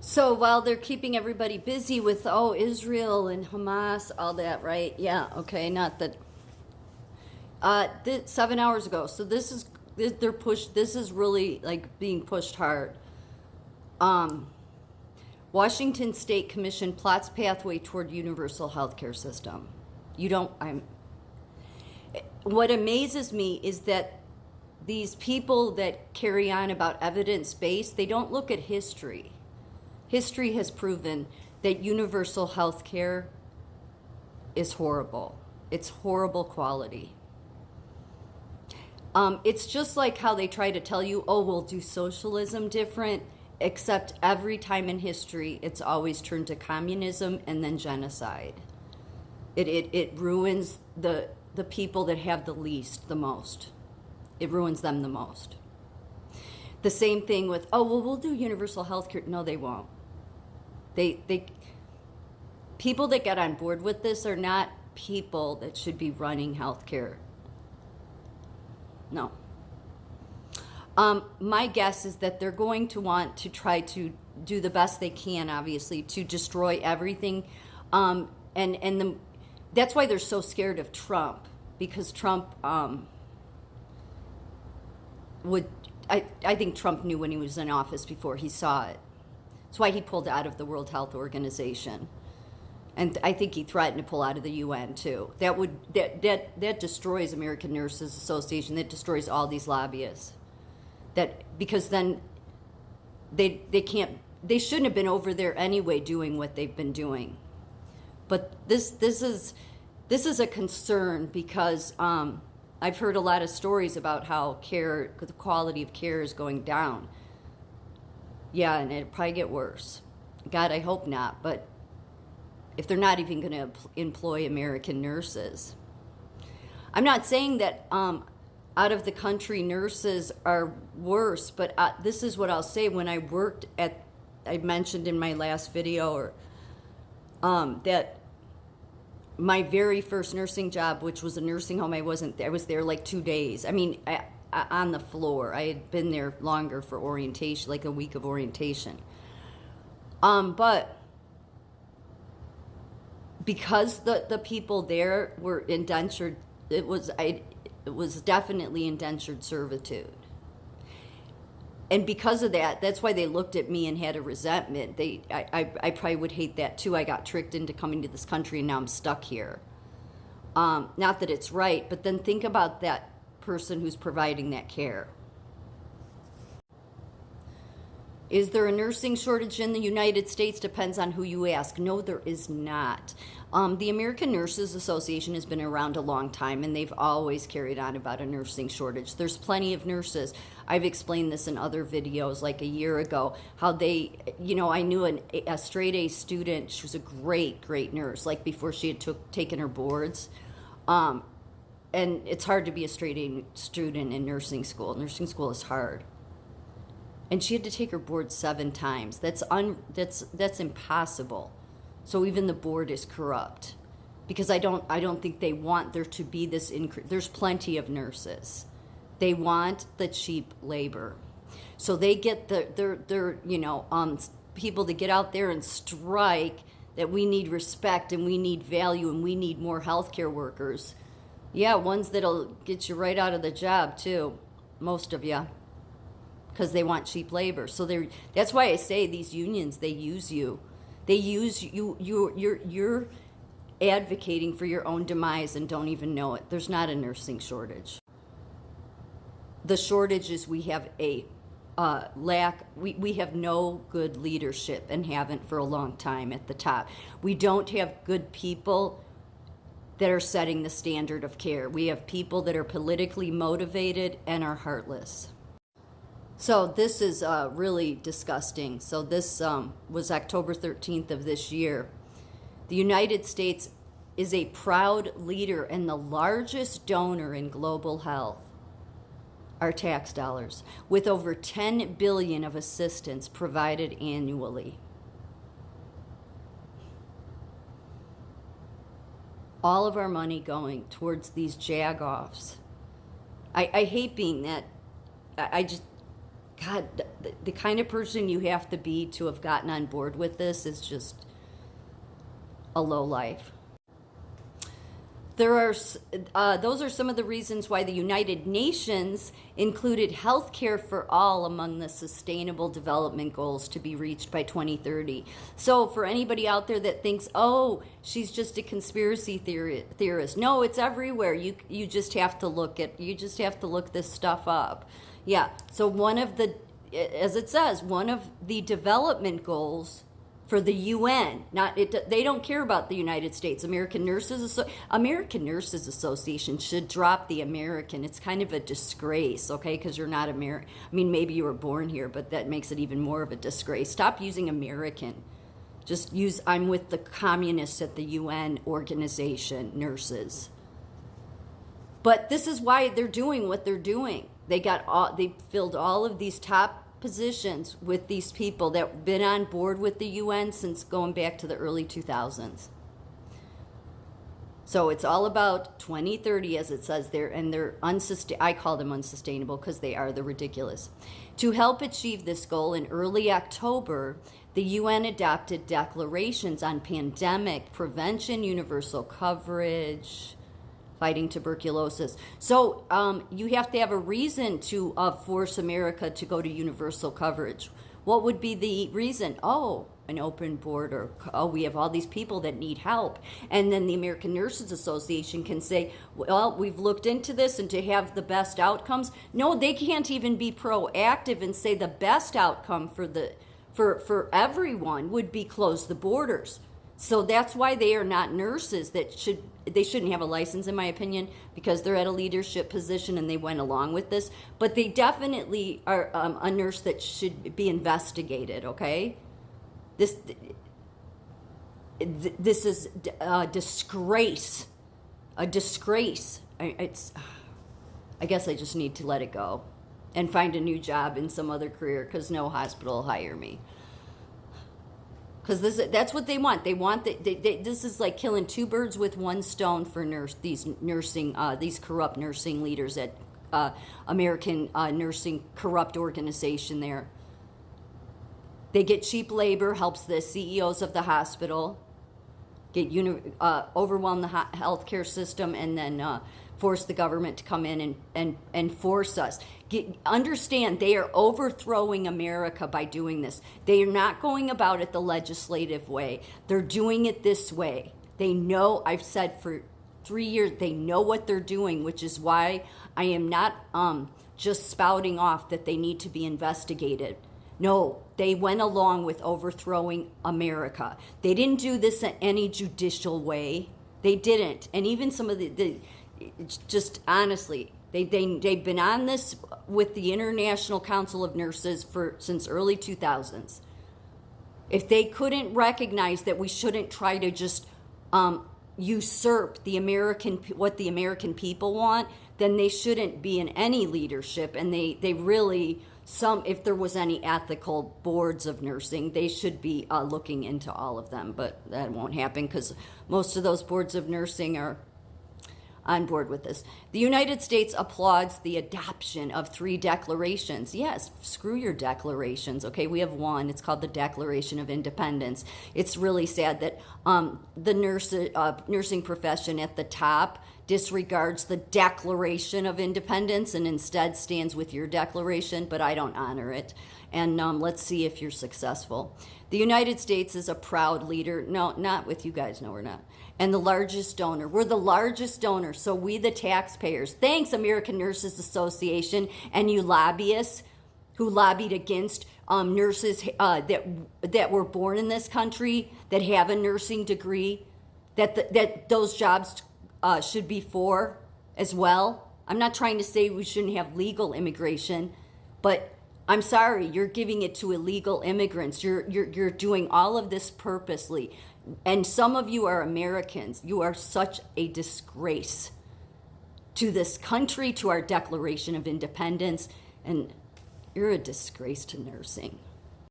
So while they're keeping everybody busy with, oh, Israel and Hamas, all that, right? Yeah, okay, not that. 7 hours ago. So they're pushed. This is really like being pushed hard. Um, Washington State Commission plots pathway toward universal health care system. You don't. What amazes me is that these people that carry on about evidence-based, they don't look at history. History has proven that universal health care is horrible. It's horrible quality. It's just like how they try to tell you, oh, we'll do socialism different, except every time in history, it's always turned to communism and then genocide. It ruins the people that have the least the most. It ruins them the most. The same thing with, oh, well, we'll do universal health care. No, they won't. People that get on board with this are not people that should be running healthcare. No. My guess is that they're going to want to try to do the best they can, obviously, to destroy everything. That's why they're so scared of Trump, because Trump I think Trump knew when he was in office before he saw it. That's why he pulled out of the World Health Organization. And I think he threatened to pull out of the UN too. That destroys American Nurses Association. That destroys all these lobbyists. Because then they shouldn't have been over there anyway doing what they've been doing. But this is a concern because I've heard a lot of stories about how the quality of care is going down. Yeah, and it'll probably get worse. God, I hope not. But if they're not even going to employ American nurses. I'm not saying that out of the country nurses are worse, but this is what I'll say. When I worked I mentioned in my last video that my very first nursing job, which was a nursing home, I was there like 2 days. I mean, on the floor. I had been there longer for orientation, like a week of orientation. But because the people there were indentured, it was definitely indentured servitude. And because of that, that's why they looked at me and had a resentment. I probably would hate that too. I got tricked into coming to this country and now I'm stuck here. Not that it's right, but then think about that person who's providing that care. Is there a nursing shortage in the United States? Depends on who you ask. No, there is not. The American Nurses Association has been around a long time, and they've always carried on about a nursing shortage. There's plenty of nurses. I've explained this in other videos like a year ago, how they, I knew a straight A student. She was a great, great nurse, like before she had taken her boards. And it's hard to be a straight A student in nursing school. Nursing school is hard. And she had to take her board 7 times. That's impossible. So even the board is corrupt, because I don't think they want there to be this increase. There's plenty of nurses. They want the cheap labor, so they get their people to get out there and strike that we need respect and we need value and we need more healthcare workers. Yeah, ones that'll get you right out of the job too, most of you, because they want cheap labor. So that's why I say these unions, they use you. They use you. You're advocating for your own demise and don't even know it. There's not a nursing shortage. The shortage is we have a lack. We have no good leadership and haven't for a long time at the top. We don't have good people that are setting the standard of care. We have people that are politically motivated and are heartless. So this is really disgusting. So this was October 13th of this year. The United States is a proud leader and the largest donor in global health, our tax dollars, with over 10 billion of assistance provided annually. All of our money going towards these jagoffs. I hate being that. God, the kind of person you have to be to have gotten on board with this is just a low life. Those are some of the reasons why the United Nations included healthcare for all among the Sustainable Development Goals to be reached by 2030. So for anybody out there that thinks, oh, she's just a conspiracy theorist, no, it's everywhere. You just have to look this stuff up. Yeah. So one of the, as it says, one of the development goals for the UN, they don't care about the United States. American Nurses Association should drop the American. It's kind of a disgrace, okay? Because you're not American. I mean, maybe you were born here, but that makes it even more of a disgrace. Stop using American. Just use I'm with the communists at the UN organization, nurses. But this is why they're doing what they're doing. They filled all of these top positions with these people that have been on board with the UN since going back to the early 2000s. So it's all about 2030, as it says there, and they're I call them unsustainable because they are the ridiculous. To help achieve this goal, in early October, the UN adopted declarations on pandemic prevention, universal coverage, fighting tuberculosis. So you have to have a reason to force America to go to universal coverage. What would be the reason? Oh, an open border. Oh, we have all these people that need help. And then the American Nurses Association can say, well, we've looked into this and to have the best outcomes. No, they can't even be proactive and say the best outcome for everyone would be close the borders. So that's why they are not nurses they shouldn't have a license, in my opinion, because they're at a leadership position and they went along with this. But they definitely are a nurse that should be investigated, okay? This is a disgrace. A disgrace. I guess I just need to let it go and find a new job in some other career because no hospital will hire me. Because that's what they want. They want this is like killing two birds with one stone for these corrupt nursing leaders at American Nursing Corrupt Organization there. They get cheap labor, helps the CEOs of the hospital overwhelm the healthcare system, and then force the government to come in and force us. Understand, they are overthrowing America by doing this. They are not going about it the legislative way. They're doing it this way. They know, I've said for 3 years, they know what they're doing, which is why I am not just spouting off that they need to be investigated. No, they went along with overthrowing America. They didn't do this in any judicial way. They didn't. And even some of just honestly, they've been on this with the International Council of Nurses since early 2000s. If they couldn't recognize that we shouldn't try to just usurp what the American people want, then they shouldn't be in any leadership. And they really, if there was any ethical boards of nursing, they should be looking into all of them. But that won't happen because most of those boards of nursing are on board with this. The United States applauds the adoption of 3 declarations. Yes, screw your declarations, okay? We have one. It's called the Declaration of Independence. It's really sad that the nursing profession at the top disregards the Declaration of Independence and instead stands with your declaration, but I don't honor it. And let's see if you're successful. The United States is a proud leader. No, not with you guys. No, we're not. And the largest donor. We're the largest donor. So we, the taxpayers. Thanks, American Nurses Association, and you lobbyists who lobbied against nurses that were born in this country, that have a nursing degree, that those jobs should be for as well. I'm not trying to say we shouldn't have legal immigration, but I'm sorry, you're giving it to illegal immigrants. You're doing all of this purposely. And some of you are Americans. You are such a disgrace to this country, to our Declaration of Independence, and you're a disgrace to nursing.